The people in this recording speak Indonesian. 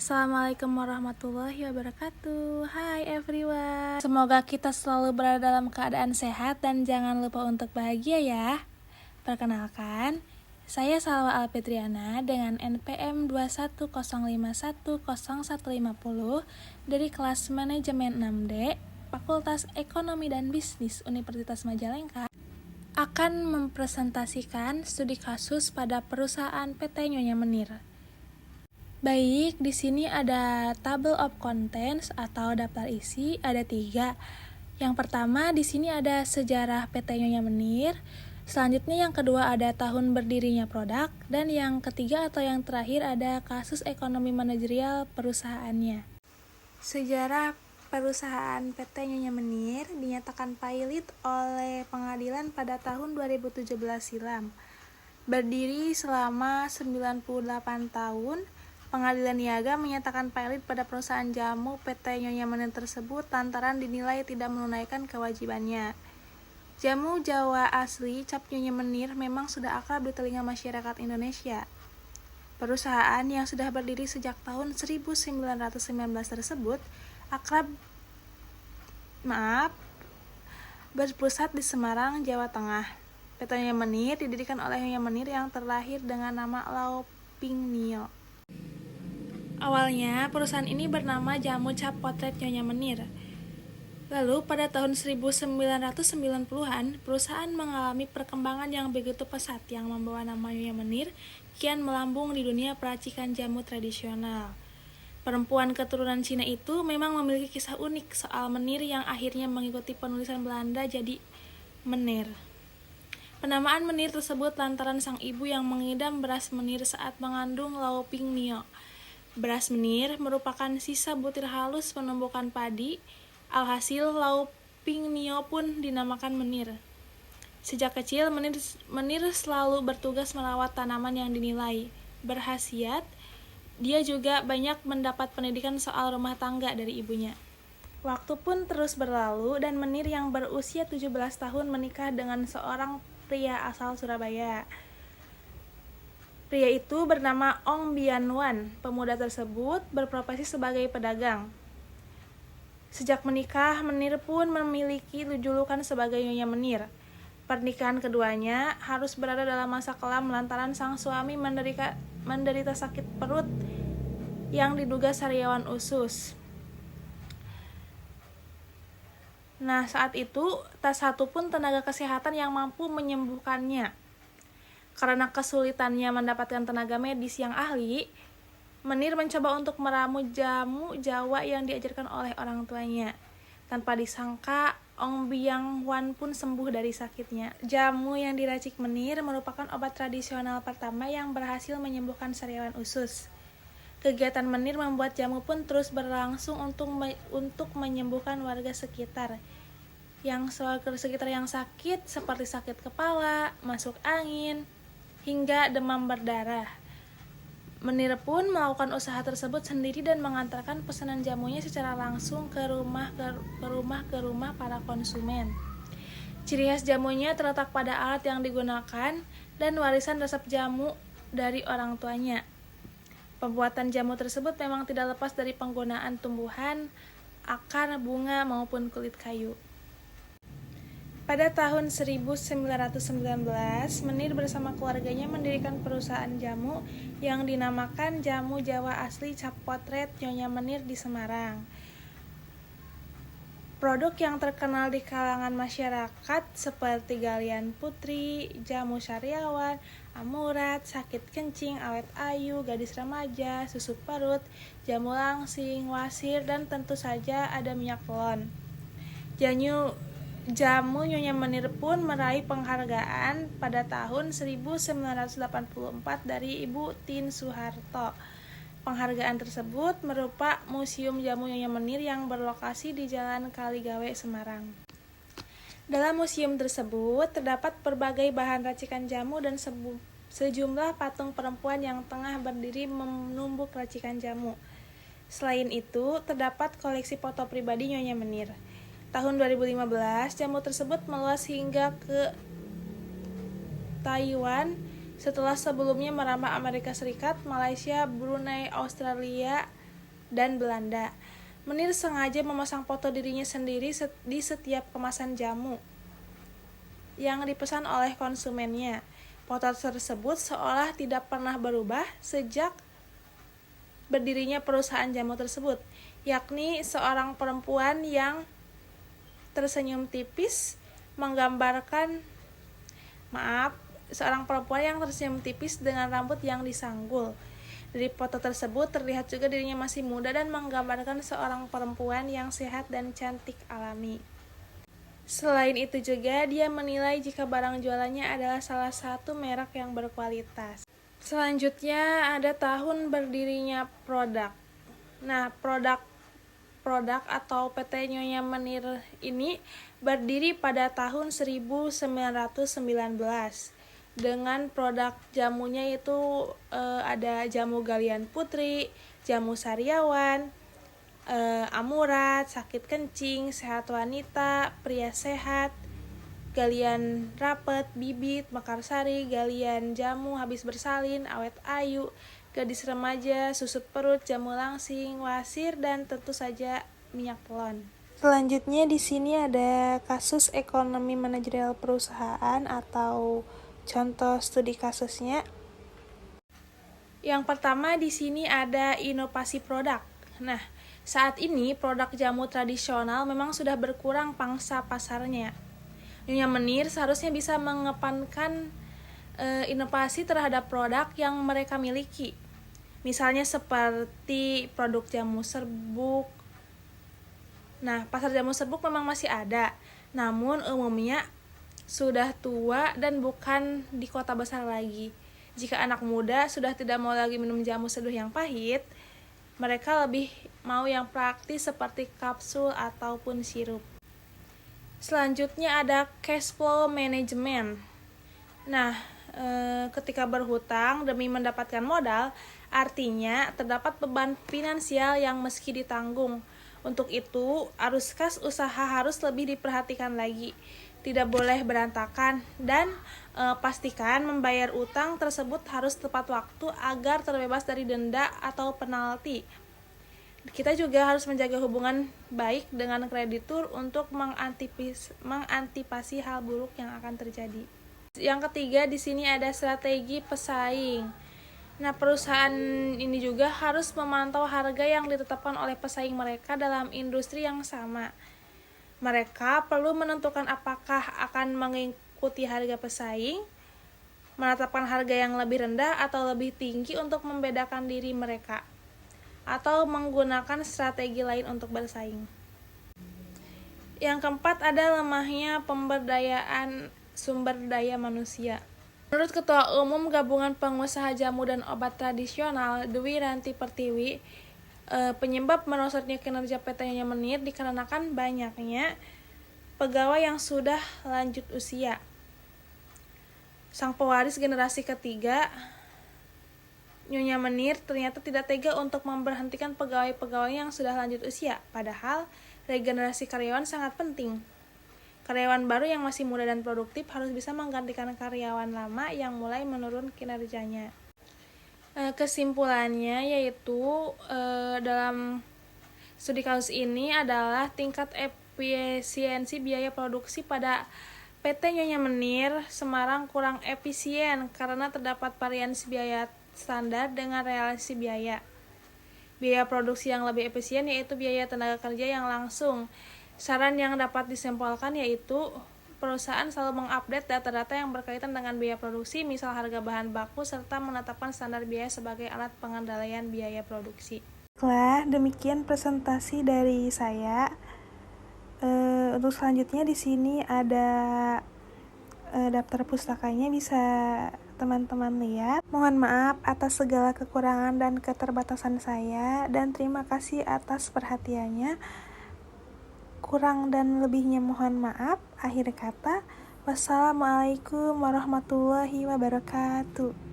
Assalamualaikum warahmatullahi wabarakatuh. Hai everyone. Semoga kita selalu berada dalam keadaan sehat dan jangan lupa untuk bahagia ya. Perkenalkan, saya Salwa Alfitriana dengan NPM 210510150 dari kelas Manajemen 6D, Fakultas Ekonomi dan Bisnis Universitas Majalengka, akan mempresentasikan studi kasus pada perusahaan PT Nyonya Menir. Baik, di sini ada table of contents atau daftar isi, ada 3. Yang pertama di sini ada sejarah PT Nyonya Menir. Selanjutnya yang kedua ada tahun berdirinya produk, dan yang ketiga atau yang terakhir ada kasus ekonomi manajerial perusahaannya. Sejarah perusahaan PT Nyonya Menir dinyatakan pailit oleh pengadilan pada tahun 2017 silam. Berdiri selama 98 tahun, Pengadilan Niaga menyatakan pailit pada perusahaan jamu PT Nyonya Menir tersebut lantaran dinilai tidak menunaikan kewajibannya. Jamu Jawa asli cap Nyonya Menir memang sudah akrab di telinga masyarakat Indonesia. Perusahaan yang sudah berdiri sejak tahun 1919 tersebut berpusat di Semarang, Jawa Tengah. PT Nyonya Menir didirikan oleh Nyonya Menir yang terlahir dengan nama Lau Ping Nio. Awalnya, perusahaan ini bernama Jamu Cap Potret Nyonya Menir. Lalu, pada tahun 1990-an, perusahaan mengalami perkembangan yang begitu pesat yang membawa nama Nyonya Menir kian melambung di dunia peracikan jamu tradisional. Perempuan keturunan Cina itu memang memiliki kisah unik soal menir yang akhirnya mengikuti penulisan Belanda jadi menir. Penamaan menir tersebut lantaran sang ibu yang mengidam beras menir saat mengandung Lau Ping Nio. Beras menir merupakan sisa butir halus penumbukan padi, alhasil Lau Ping Nio pun dinamakan menir. Sejak kecil, menir selalu bertugas merawat tanaman yang dinilai berkhasiat. Dia juga banyak mendapat pendidikan soal rumah tangga dari ibunya. Waktu pun terus berlalu dan Menir yang berusia 17 tahun menikah dengan seorang pria asal Surabaya. Pria itu bernama Ong Bian Wan. Pemuda tersebut berprofesi sebagai pedagang. Sejak menikah, Menir pun memiliki julukan sebagai Nyonya Menir. Pernikahan keduanya harus berada dalam masa kelam lantaran sang suami menderita sakit perut yang diduga sariawan usus. Nah, saat itu tak satu pun tenaga kesehatan yang mampu menyembuhkannya. Karena kesulitannya mendapatkan tenaga medis yang ahli, Menir mencoba untuk meramu jamu Jawa yang diajarkan oleh orang tuanya. Tanpa disangka, Ong Bian Wan pun sembuh dari sakitnya. Jamu yang diracik Menir merupakan obat tradisional pertama yang berhasil menyembuhkan sariawan usus. Kegiatan Menir membuat jamu pun terus berlangsung untuk menyembuhkan warga sekitar. Yang sakit seperti sakit kepala, masuk angin, hingga demam berdarah. Menir pun melakukan usaha tersebut sendiri dan mengantarkan pesanan jamunya secara langsung ke rumah para konsumen. Ciri khas jamunya terletak pada alat yang digunakan dan warisan resep jamu dari orang tuanya. Pembuatan jamu tersebut memang tidak lepas dari penggunaan tumbuhan, akar, bunga, maupun kulit kayu. Pada tahun 1919, Menir bersama keluarganya mendirikan perusahaan jamu yang dinamakan Jamu Jawa Asli Cap Potret Nyonya Menir di Semarang. Produk yang terkenal di kalangan masyarakat seperti Galian Putri, Jamu Sariawan, Amurat, Sakit Kencing, Awet Ayu, Gadis Remaja, Susu Perut, Jamu Langsing, Wasir, dan tentu saja ada minyak telon. Jamu Nyonya Menir pun meraih penghargaan pada tahun 1984 dari Ibu Tien Soeharto. Penghargaan tersebut berupa Museum Jamu Nyonya Menir yang berlokasi di Jalan Kaligawe, Semarang. Dalam museum tersebut terdapat berbagai bahan racikan jamu dan sejumlah patung perempuan yang tengah berdiri menumbuk racikan jamu. Selain itu, terdapat koleksi foto pribadi Nyonya Menir. Tahun 2015, jamu tersebut meluas hingga ke Taiwan setelah sebelumnya merambah Amerika Serikat, Malaysia, Brunei, Australia, dan Belanda. Menir sengaja memasang foto dirinya sendiri di setiap kemasan jamu yang dipesan oleh konsumennya. Foto tersebut seolah tidak pernah berubah sejak berdirinya perusahaan jamu tersebut, yakni seorang perempuan yang tersenyum tipis dengan rambut yang disanggul. Dari foto tersebut terlihat juga dirinya masih muda dan menggambarkan seorang perempuan yang sehat dan cantik alami. Selain itu juga dia menilai jika barang jualannya adalah salah satu merek yang berkualitas. Selanjutnya ada tahun berdirinya produk. Nah, produk atau PT Nyonya Menir ini berdiri pada tahun 1919 dengan produk jamunya itu ada jamu Galian Putri, jamu Sariawan, Amurat, sakit kencing, sehat wanita, pria sehat, Galian rapet, bibit, mekarsari, Galian jamu habis bersalin, awet ayu, gadis remaja, susut perut, jamu langsing, wasir, dan tentu saja minyak telon. Selanjutnya di sini ada kasus ekonomi manajerial perusahaan atau contoh studi kasusnya. Yang pertama di sini ada inovasi produk. Nah, saat ini produk jamu tradisional memang sudah berkurang pangsa pasarnya. Nyonya Menir seharusnya bisa mengedepankan inovasi terhadap produk yang mereka miliki. Misalnya seperti produk jamu serbuk. Nah, pasar jamu serbuk memang masih ada, namun umumnya sudah tua dan bukan di kota besar lagi. Jika anak muda sudah tidak mau lagi minum jamu seduh yang pahit, mereka lebih mau yang praktis seperti kapsul ataupun sirup. Selanjutnya ada cash flow management. Nah, ketika berhutang demi mendapatkan modal, artinya terdapat beban finansial yang meski ditanggung. Untuk itu, arus kas usaha harus lebih diperhatikan lagi. Tidak boleh berantakan dan pastikan membayar utang tersebut harus tepat waktu agar terbebas dari denda atau penalti. Kita juga harus menjaga hubungan baik dengan kreditur untuk mengantisipasi hal buruk yang akan terjadi. Yang ketiga di sini ada strategi pesaing. Nah, perusahaan ini juga harus memantau harga yang ditetapkan oleh pesaing mereka dalam industri yang sama. Mereka perlu menentukan apakah akan mengikuti harga pesaing, menetapkan harga yang lebih rendah atau lebih tinggi untuk membedakan diri mereka, atau menggunakan strategi lain untuk bersaing. Yang keempat ada lemahnya pemberdayaan sumber daya manusia. Menurut Ketua Umum Gabungan Pengusaha Jamu dan Obat Tradisional, Dwi Ranti Pertiwi, penyebab merosotnya kinerja PT Nyonya Menir dikarenakan banyaknya pegawai yang sudah lanjut usia. Sang pewaris generasi ketiga Nyonya Menir ternyata tidak tega untuk memberhentikan pegawai-pegawai yang sudah lanjut usia, padahal regenerasi karyawan sangat penting. Karyawan baru yang masih muda dan produktif harus bisa menggantikan karyawan lama yang mulai menurun kinerjanya. Kesimpulannya yaitu dalam studi kasus ini adalah tingkat efisiensi biaya produksi pada PT Nyonya Menir Semarang kurang efisien karena terdapat variasi biaya standar dengan realisasi biaya. Biaya produksi yang lebih efisien yaitu biaya tenaga kerja yang langsung. Saran yang dapat disimpulkan yaitu perusahaan selalu mengupdate data-data yang berkaitan dengan biaya produksi, misal harga bahan baku, serta menetapkan standar biaya sebagai alat pengendalian biaya produksi. Baiklah, demikian presentasi dari saya. Untuk selanjutnya di sini ada daftar pustakanya, bisa teman-teman lihat. Mohon maaf atas segala kekurangan dan keterbatasan saya, dan terima kasih atas perhatiannya. Kurang dan lebihnya mohon maaf. Akhir kata, wassalamualaikum warahmatullahi wabarakatuh.